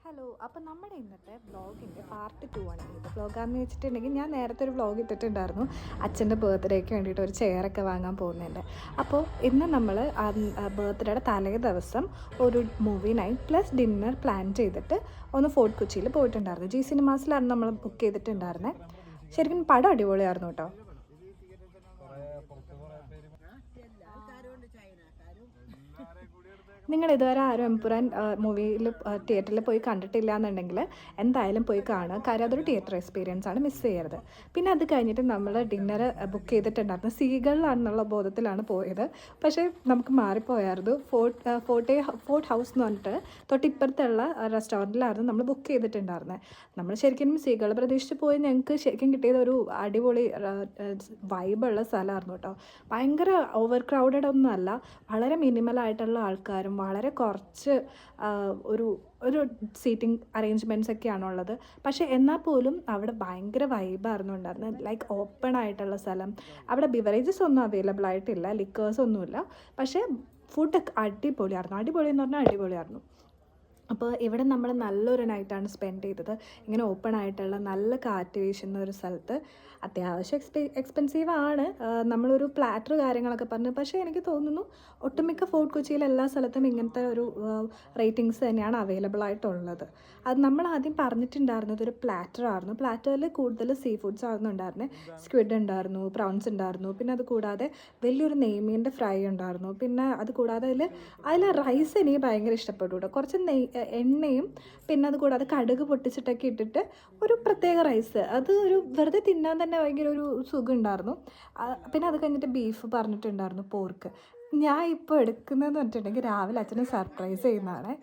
Hello, അപ്പോൾ നമ്മുടെ ഇന്നത്തെ വ്ളോഗിൻ്റെ പാർട്ട് 2 ആണ് ഇത്. വ്ളോഗാന്ന് വെച്ചിട്ടുണ്ടെങ്കിൽ ഞാൻ നേരത്തെ ഒരു വ്ളോഗ് ഇട്ടിട്ടുണ്ടായിരുന്നു അച്ഛൻ്റെ ബർത്ത്ഡേക്ക് വേണ്ടിയിട്ട് ഒരു ചെയറൊക്കെ വാങ്ങാൻ പോകുന്നുണ്ട്. അപ്പോൾ ഇന്ന് നമ്മൾ ബർത്ത്ഡേയുടെ തലേ ദിവസം ഒരു movie night plus dinner plan ചെയ്തിട്ട് ഒന്ന് ഫോർട്ട് കൊച്ചിയിൽ പോയിട്ടുണ്ടായിരുന്നു. ജി സിനിമാസിലാണ് നമ്മൾ ബുക്ക് ചെയ്തിട്ടുണ്ടായിരുന്നത്. ശരിക്കും പടം അടിപൊളിയായിരുന്നു കേട്ടോ. നിങ്ങൾ ഇതുവരെ ആരും എംപുരാൻ മൂവിയിൽ തിയേറ്ററിൽ പോയി കണ്ടിട്ടില്ല എന്നുണ്ടെങ്കിൽ എന്തായാലും പോയി കാണുക. കാര്യം അതൊരു തിയേറ്റർ എക്സ്പീരിയൻസ് ആണ്, മിസ് ചെയ്യരുത്. പിന്നെ അത് കഴിഞ്ഞിട്ട് നമ്മൾ ഡിന്നർ ബുക്ക് ചെയ്തിട്ടുണ്ടായിരുന്നു. സീകളിലാണെന്നുള്ള ബോധത്തിലാണ് പോയത്. പക്ഷേ നമുക്ക് മാറിപ്പോയായിരുന്നു. ഫോർട്ട് ഹൗസ് എന്ന് പറഞ്ഞിട്ട് തൊട്ടിപ്പുറത്തുള്ള റെസ്റ്റോറൻറ്റിലായിരുന്നു നമ്മൾ ബുക്ക് ചെയ്തിട്ടുണ്ടായിരുന്നത്. നമ്മൾ ശരിക്കും സീകൾ പ്രതീക്ഷിച്ച് പോയി ഞങ്ങൾക്ക് ശരിക്കും കിട്ടിയത് ഒരു അടിപൊളി വൈബുള്ള സ്ഥലമായിരുന്നു കേട്ടോ. ഭയങ്കര ഓവർ ക്രൗഡഡ് ഒന്നും അല്ല, വളരെ മിനിമലായിട്ടുള്ള ആൾക്കാരും വളരെ കുറച്ച് ഒരു ഒരു സീറ്റിംഗ് അറേഞ്ച്മെൻറ്റ്സ് ഒക്കെയാണുള്ളത്. പക്ഷേ എന്നാൽ പോലും അവിടെ ഭയങ്കര വൈബായിരുന്നു ഉണ്ടായിരുന്നത്. ലൈക്ക് ഓപ്പൺ ആയിട്ടുള്ള സ്ഥലം. അവിടെ ബിവറേജസ് ഒന്നും അവൈലബിൾ ആയിട്ടില്ല, ലിക്കേഴ്സ് ഒന്നുമില്ല. പക്ഷേ ഫുഡൊക്കെ അടിപൊളിയായിരുന്നു. അടിപൊളി എന്ന് പറഞ്ഞാൽ അടിപൊളിയായിരുന്നു. അപ്പോൾ ഇവിടെ നമ്മൾ നല്ലൊരു നൈറ്റാണ് സ്പെൻഡ് ചെയ്തത്. ഇങ്ങനെ ഓപ്പൺ ആയിട്ടുള്ള നല്ല കാറ്റ് വീശുന്ന ഒരു സ്ഥലത്ത്. അത്യാവശ്യം എക്സ്പെൻസീവ് ആണ്. നമ്മളൊരു പ്ലാറ്റർ കാര്യങ്ങളൊക്കെ പറഞ്ഞു. പക്ഷേ എനിക്ക് തോന്നുന്നു ഒട്ടുമിക്ക ഫോർട്ട് കൊച്ചിയിൽ എല്ലാ സ്ഥലത്തും ഇങ്ങനത്തെ ഒരു റേറ്റിങ്സ് തന്നെയാണ് അവൈലബിൾ ആയിട്ടുള്ളത്. അത് നമ്മൾ ആദ്യം പറഞ്ഞിട്ടുണ്ടായിരുന്നത് ഒരു പ്ലാറ്ററായിരുന്നു. പ്ലാറ്ററിൽ കൂടുതൽ സീ ഫുഡ്സ് ആയിരുന്നു ഉണ്ടായിരുന്നത്. സ്ക്വിഡ് ഉണ്ടായിരുന്നു, പ്രോൺസ് ഉണ്ടായിരുന്നു, പിന്നെ അത് കൂടാതെ വലിയൊരു നെയ്മീൻ്റെ ഫ്രൈ ഉണ്ടായിരുന്നു. പിന്നെ അത് കൂടാതെ അതിൽ റൈസ് എനിക്ക് ഭയങ്കര ഇഷ്ടപ്പെട്ടു കേട്ടോ. കുറച്ച് എണ്ണയും പിന്നെ അത് കൂടാതെ കടുക് പൊട്ടിച്ചിട്ടൊക്കെ ഇട്ടിട്ട് ഒരു പ്രത്യേക റൈസ്. അത് ഒരു വെറുതെ തിന്നാൻ തന്നെ ഭയങ്കര ഒരു സുഖം ഉണ്ടായിരുന്നു. പിന്നെ അത് കഴിഞ്ഞിട്ട് ബീഫ് പറഞ്ഞിട്ടുണ്ടായിരുന്നു, പോർക്ക്. ഞാൻ ഇപ്പോൾ എടുക്കുന്നതെന്ന് പറഞ്ഞിട്ടുണ്ടെങ്കിൽ രാവിലെ അച്ഛനെ സർപ്രൈസ് ചെയ്യുന്നതാണ്.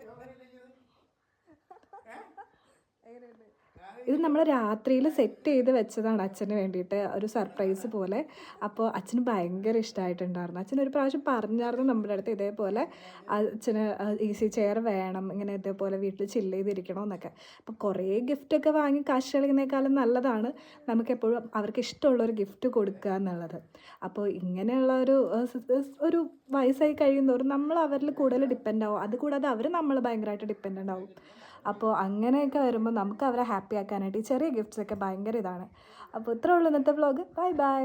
ഇത് നമ്മൾ രാത്രിയിൽ സെറ്റ് ചെയ്ത് വെച്ചതാണ് അച്ഛന് വേണ്ടിയിട്ട്, ഒരു സർപ്രൈസ് പോലെ. അപ്പോൾ അച്ഛന് ഭയങ്കര ഇഷ്ടമായിട്ടുണ്ടായിരുന്നു. അച്ഛൻ ഒരു പ്രാവശ്യം പറഞ്ഞായിരുന്നു നമ്മുടെ അടുത്ത് ഇതേപോലെ അച്ഛന് ഈസി ചെയർ വേണം, ഇങ്ങനെ ഇതേപോലെ വീട്ടിൽ ചില്ല് ചെയ്തിരിക്കണമെന്നൊക്കെ. അപ്പോൾ കുറേ ഗിഫ്റ്റൊക്കെ വാങ്ങി കാശ് കളിക്കുന്നേക്കാളും നല്ലതാണ് നമുക്കെപ്പോഴും അവർക്ക് ഇഷ്ടമുള്ളൊരു ഗിഫ്റ്റ് കൊടുക്കുക എന്നുള്ളത്. അപ്പോൾ ഇങ്ങനെയുള്ള ഒരു വയസ്സായി കഴിയുന്നതോറും നമ്മൾ അവരിൽ കൂടുതൽ ഡിപ്പെൻഡ് ആവും. അതുകൂടാതെ അവർ നമ്മൾ ഭയങ്കരമായിട്ട് ഡിപ്പെൻഡൻ്റ് ആവും. അപ്പോൾ അങ്ങനെയൊക്കെ വരുമ്പോൾ നമുക്ക് അവരെ ഹാപ്പി ആക്കാനായിട്ട് ഈ ചെറിയ ഗിഫ്റ്റ്സൊക്കെ ഭയങ്കര ഇതാണ്. അപ്പോൾ ഇത്രേ ഉള്ളൂ ഇന്നത്തെ വ്ളോഗ്. Bye bye.